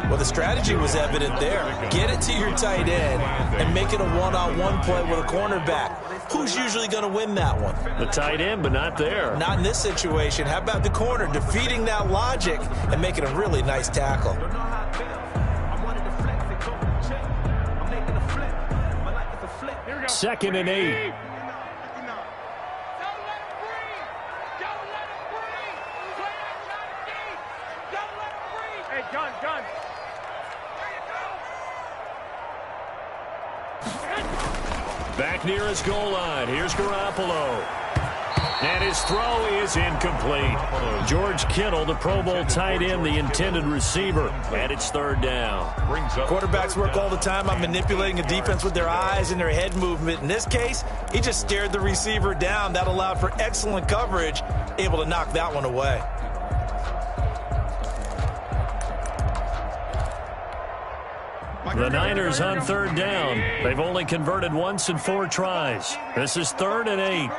Well, the strategy was evident there. Get it to your tight end and make it a one-on-one play with a cornerback. Who's usually going to win that one? The tight end, but not there. Not in this situation. How about the corner defeating that logic and making a really nice tackle? Second and 8. Back near his goal line. Here's Garoppolo. And his throw is incomplete. George Kittle, the Pro Bowl tight end, the intended receiver. And it's third down. Quarterbacks work all the time on manipulating a defense with their eyes and their head movement. In this case, he just stared the receiver down. That allowed for excellent coverage, able to knock that one away. The Niners on third down. They've only converted once in 4 tries. This is third and 8.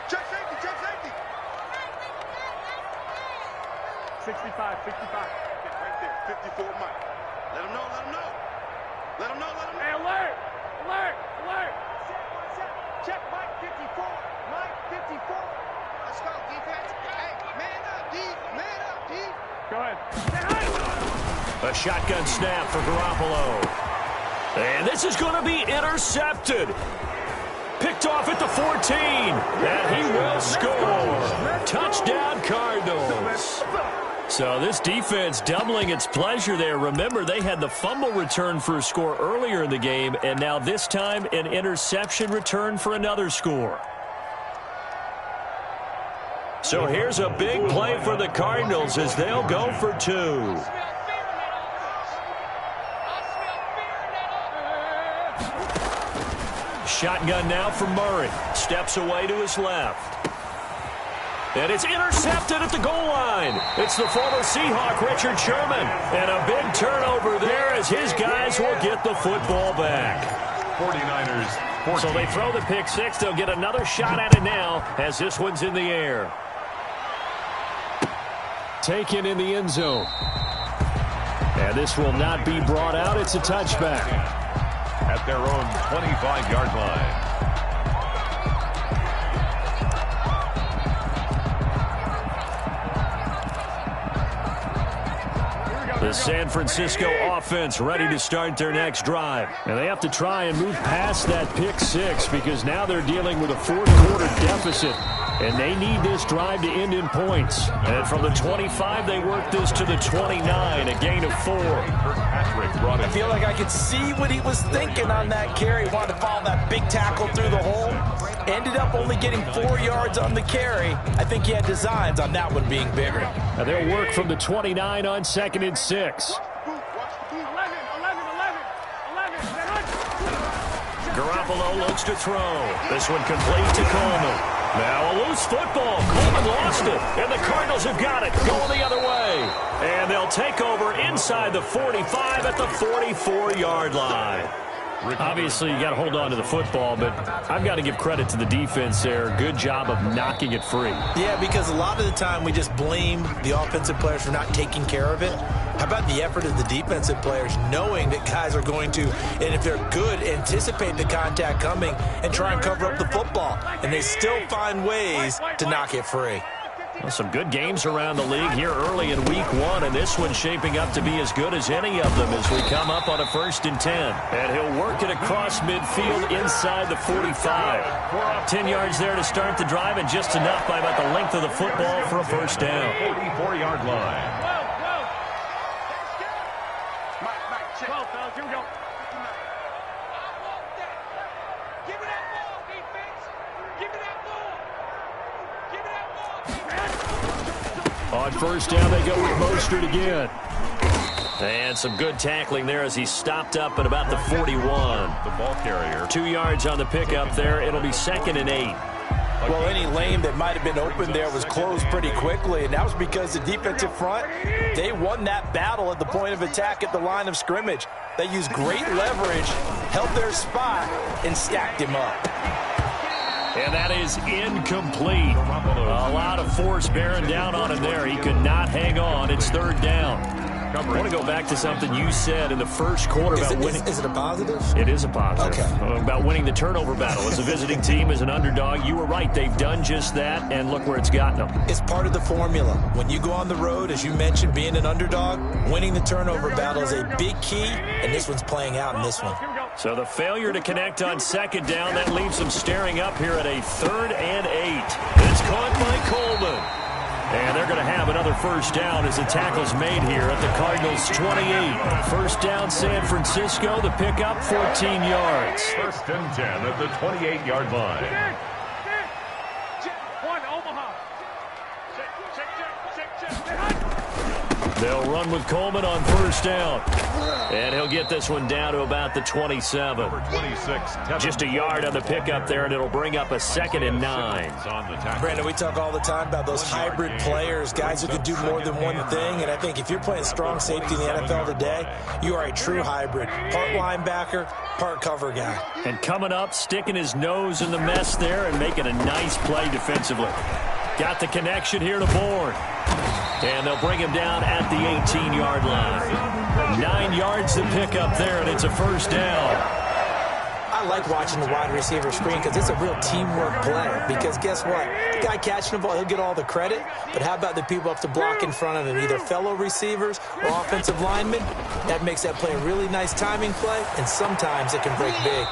Check safety, check safety. 65. Right there, 54 Mike. Let him know, let him know. Let him know, let him know. Hey, alert. Check Mike 54. Mike 54. Let's go, defense. Hey, man up, D. Man up, D. Go ahead. A shotgun snap for Garoppolo. And this is going to be intercepted. Picked off at the 14. And he will score. Touchdown, Cardinals. So this defense doubling its pleasure there. Remember, they had the fumble return for a score earlier in the game, and now this time an interception return for another score. So here's a big play for the Cardinals as they'll go for 2. Shotgun now for Murray. Steps away to his left. And it's intercepted at the goal line. It's the former Seahawk, Richard Sherman. And a big turnover there as his guys will get the football back. 49ers 14. So they throw the pick 6. They'll get another shot at it now as this one's in the air. Taken in the end zone. And this will not be brought out. It's a touchback. At their own 25-yard line. The San Francisco offense ready to start their next drive. And they have to try and move past that pick 6 because now they're dealing with a fourth-quarter deficit. And they need this drive to end in points. And from the 25, they work this to the 29, a gain of 4. I feel like I could see what he was thinking on that carry. He wanted to follow that big tackle through the hole. Ended up only getting 4 yards on the carry. I think he had designs on that one being bigger. Now they'll work from the 29 on 2nd and 6. Garoppolo looks to throw. This one complete to Coleman. Now a loose football. Coleman lost it. And the Cardinals have got it. Going the other way. And they'll take over inside the 45 at the 44-yard line. Obviously, you got to hold on to the football, but I've got to give credit to the defense there. Good job of knocking it free. Yeah, because a lot of the time we just blame the offensive players for not taking care of it. How about the effort of the defensive players knowing that guys are going to, and if they're good, anticipate the contact coming and try and cover up the football. And they still find ways to knock it free. Well, some good games around the league here early in week 1, and this one's shaping up to be as good as any of them as we come up on a 1st and 10. And he'll work it across midfield inside the 45. 10 yards there to start the drive, and just enough by about the length of the football for a first down. 44-yard line. On first down, they go with Mostert again. And some good tackling there as he stopped up at about the 41. The ball carrier. 2 yards on the pickup there. It'll be 2nd and 8. Well, any lane that might have been open there was closed pretty quickly, and that was because the defensive front, they won that battle at the point of attack at the line of scrimmage. They used great leverage, held their spot, and stacked him up. And that is incomplete. A lot of force bearing down on him there. He could not hang on. It's 3rd down. I want to go back to something you said in the first quarter about winning. Is it a positive? It is a positive. Okay. About winning the turnover battle. As a visiting team, as an underdog, you were right. They've done just that, and look where it's gotten them. It's part of the formula. When you go on the road, as you mentioned, being an underdog, winning the turnover battle is a big key, and this one's playing out in this one. So the failure to connect on second down, that leaves them staring up here at a 3rd and 8. It's caught by Coleman. And they're going to have another first down as the tackle's made here at the Cardinals' 28. First down, San Francisco. The pickup, 14 yards. 1st and 10 at the 28-yard line. They'll run with Coleman on first down. And he'll get this one down to about the 27. 26. Just a yard on the pickup there, and it'll bring up a 2nd and 9. Brandon, we talk all the time about those hybrid players, guys who can do more than one thing. And I think if you're playing strong safety in the NFL today, you are a true hybrid. Part linebacker, part cover guy. And coming up, sticking his nose in the mess there and making a nice play defensively. Got the connection here to Bourne. And they'll bring him down at the 18-yard line. 9 yards to pick up there, and it's a first down. I like watching the wide receiver screen because it's a real teamwork play. Because guess what? The guy catching the ball, he'll get all the credit. But how about the people up to block in front of him, either fellow receivers or offensive linemen? That makes that play a really nice timing play, and sometimes it can break big.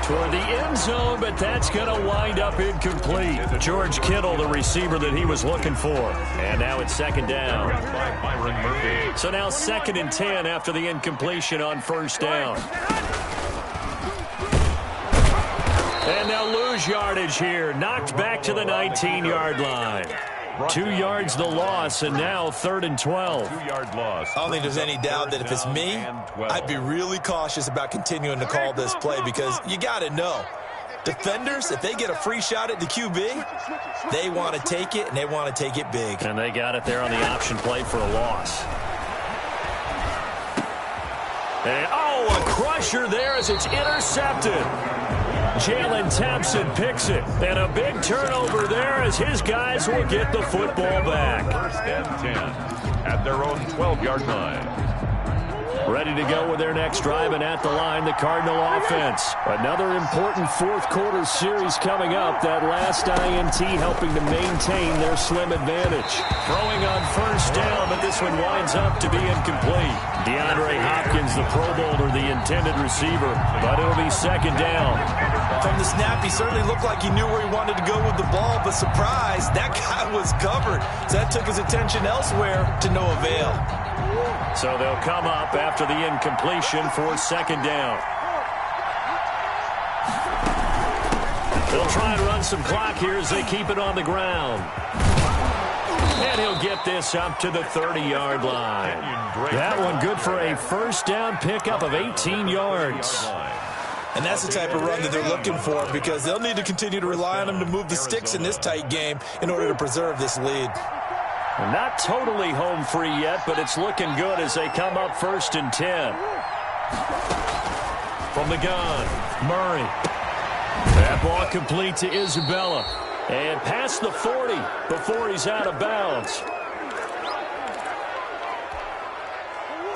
Toward the end zone, but that's going to wind up incomplete. George Kittle, the receiver that he was looking for. And now it's second down. So now 2nd and 10 after the incompletion on first down. And they'll lose yardage here. Knocked back to the 19-yard line. 2 yards the loss, and now 3rd and 12. 2-yard loss. I don't think there's any doubt that if it's me, I'd be really cautious about continuing to call this play because you got to know. Defenders, if they get a free shot at the QB, they want to take it, and they want to take it big. And they got it there on the option play for a loss. And, a crusher there as it's intercepted. Jalen Thompson picks it. And a big turnover there as his guys will get the football back. 1st and 10 at their own 12-yard line. Ready to go with their next drive, and at the line, the Cardinal offense. Another important 4th quarter series coming up. That last INT helping to maintain their slim advantage. Throwing on first down, but this one winds up to be incomplete. DeAndre Hopkins, the Pro Bowler, the intended receiver, but it'll be second down. From the snap, he certainly looked like he knew where he wanted to go with the ball, but surprise, that guy was covered. So that took his attention elsewhere to no avail. So they'll come up after the incompletion for second down. They'll try and run some clock here as they keep it on the ground. And he'll get this up to the 30-yard line. That one good for a first down pickup of 18 yards. And that's the type of run that they're looking for because they'll need to continue to rely on him to move the sticks in this tight game in order to preserve this lead. Not totally home free yet, but it's looking good as they come up 1st and 10. From the gun, Murray. That ball complete to Isabella. And past the 40 before he's out of bounds.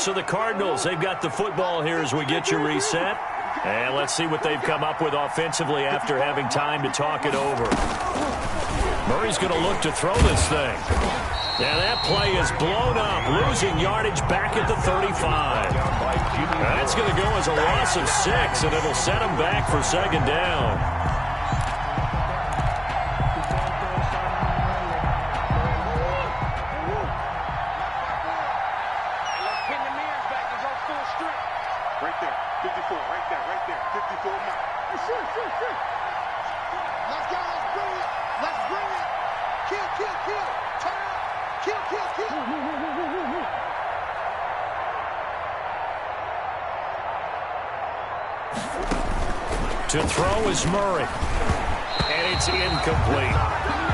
So the Cardinals, they've got the football here as we get you reset. And let's see what they've come up with offensively after having time to talk it over. Murray's going to look to throw this thing. And that play is blown up, losing yardage back at the 35. That's going to go as a loss of 6, and it'll set him back for second down. Right there, 54, right there, 54 now. Let's go, let's bring it. Kill. Turn up, kill. To throw is Murray. And it's incomplete.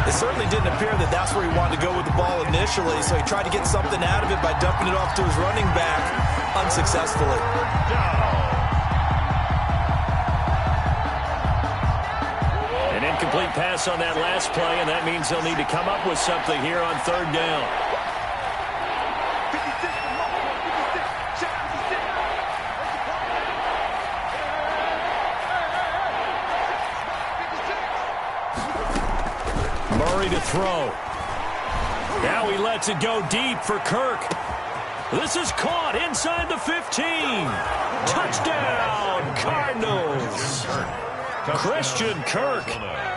It certainly didn't appear that that's where he wanted to go with the ball initially, so he tried to get something out of it by dumping it off to his running back unsuccessfully. An incomplete pass on that last play, and that means they'll need to come up with something here on third down. ready to throw. Now he lets it go deep for Kirk. This is caught inside the 15. Touchdown, Cardinals. Christian Kirk,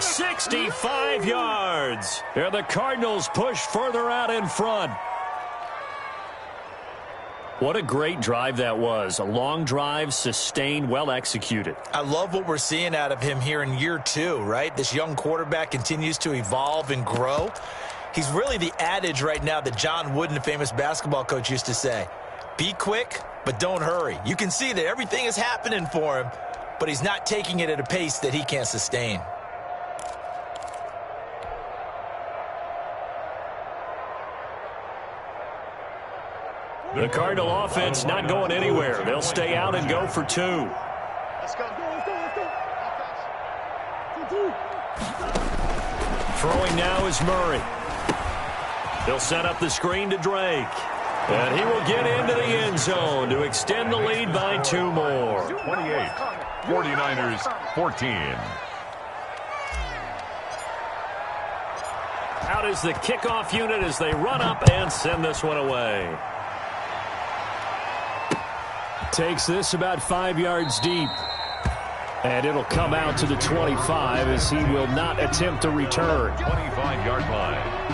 65 yards. And the Cardinals push further out in front. What a great drive that was. A long drive, sustained, well executed. I love what we're seeing out of him here in year 2, right? This young quarterback continues to evolve and grow. He's really the adage right now that John Wooden, the famous basketball coach, used to say. Be quick, but don't hurry. You can see that everything is happening for him, but he's not taking it at a pace that he can't sustain. The Cardinal offense not going anywhere. They'll stay out and go for 2. Let's go. Throwing now is Murray. They'll set up the screen to Drake. And he will get into the end zone to extend the lead by 2 more. 28, 49ers 14. Out is the kickoff unit as they run up and send this one away. Takes this about 5 yards deep. And it'll come out to the 25 as he will not attempt to return. 25-yard line.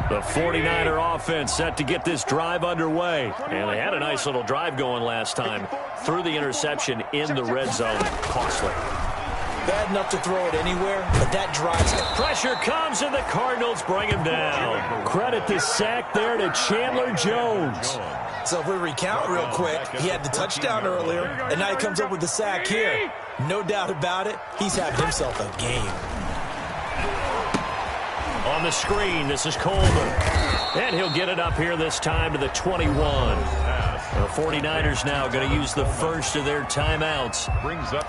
The 49er offense set to get this drive underway. And they had a nice little drive going last time. Threw the interception in the red zone. Costly. Bad enough to throw it anywhere, but that drives it. Pressure comes and the Cardinals bring him down. Credit the sack there to Chandler Jones. So if we recount real quick, he had the touchdown earlier, and now he comes up with the sack here. No doubt about it, he's having himself a game. On the screen, this is Coleman. And he'll get it up here this time to the 21. The 49ers now going to use the first of their timeouts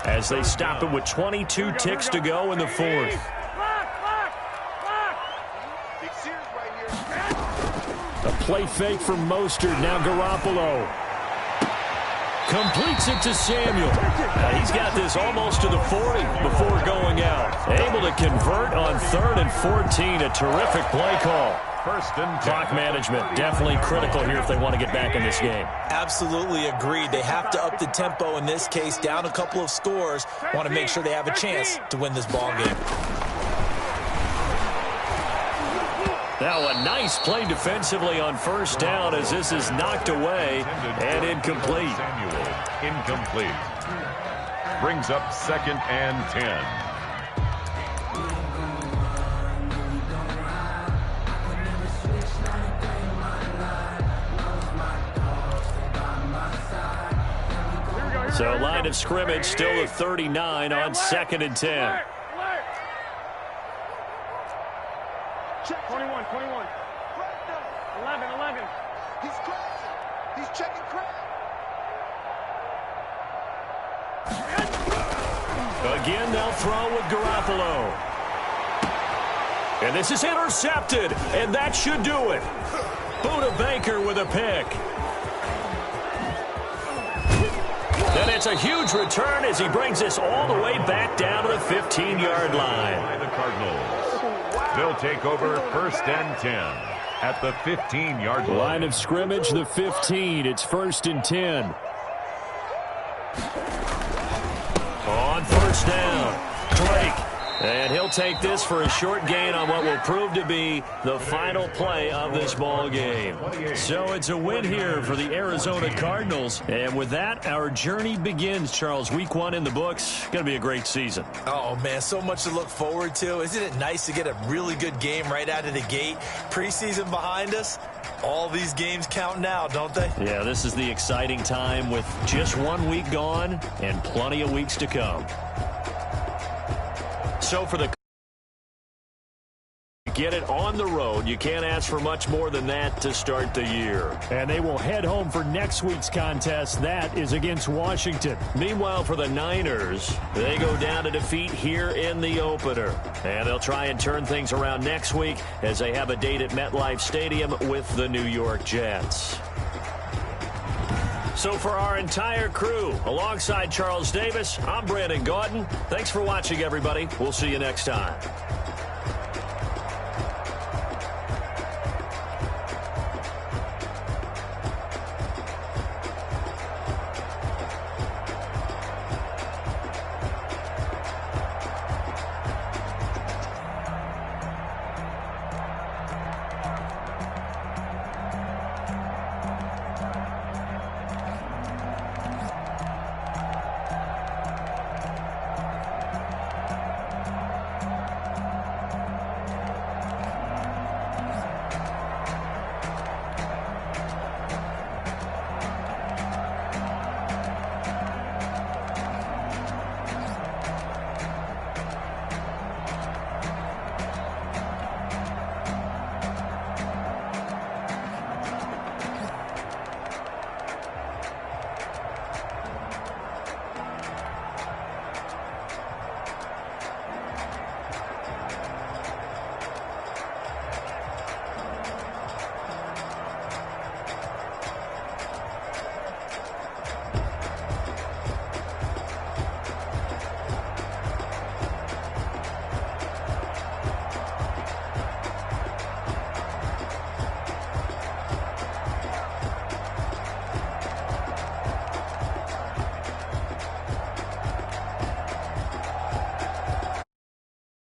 as they stop it with 22 ticks to go in the 4th. A play fake from Mostert, now Garoppolo. Completes it to Samuel. He's got this almost to the 40 before going out. Able to convert on 3rd and 14. A terrific play call. First and 10. Clock management definitely critical here if they want to get back in this game. Absolutely agreed. They have to up the tempo in this case, down a couple of scores. Want to make sure they have a chance to win this ball game. Now a nice play defensively on first down as this is knocked away and incomplete. Samuel, incomplete. Brings up 2nd and 10. So line of scrimmage still the 39 on 2nd and 10. 21. 11. He's crossing. He's checking crowd. Again, they'll throw with Garoppolo. And this is intercepted, and that should do it. Buda Baker with a pick. Then it's a huge return as he brings this all the way back down to the 15-yard line. By the Cardinals. They'll take over 1st and 10 at the 15-yard line. Line of scrimmage, the 15. It's 1st and 10. On first down, Drake. And he'll take this for a short gain on what will prove to be the final play of this ball game. So it's a win here for the Arizona Cardinals. And with that, our journey begins, Charles. Week 1 in the books. Going to be a great season. Oh, man, so much to look forward to. Isn't it nice to get a really good game right out of the gate? Preseason behind us. All these games count now, don't they? Yeah, this is the exciting time with just 1 week gone and plenty of weeks to come. So for the get it on the road. You can't ask for much more than that to start the year. And they will head home for next week's contest. That is against Washington. Meanwhile, for the Niners, they go down to defeat here in the opener. And they'll try and turn things around next week as they have a date at MetLife Stadium with the New York Jets. So for our entire crew, alongside Charles Davis, I'm Brandon Gaudin. Thanks for watching, everybody. We'll see you next time.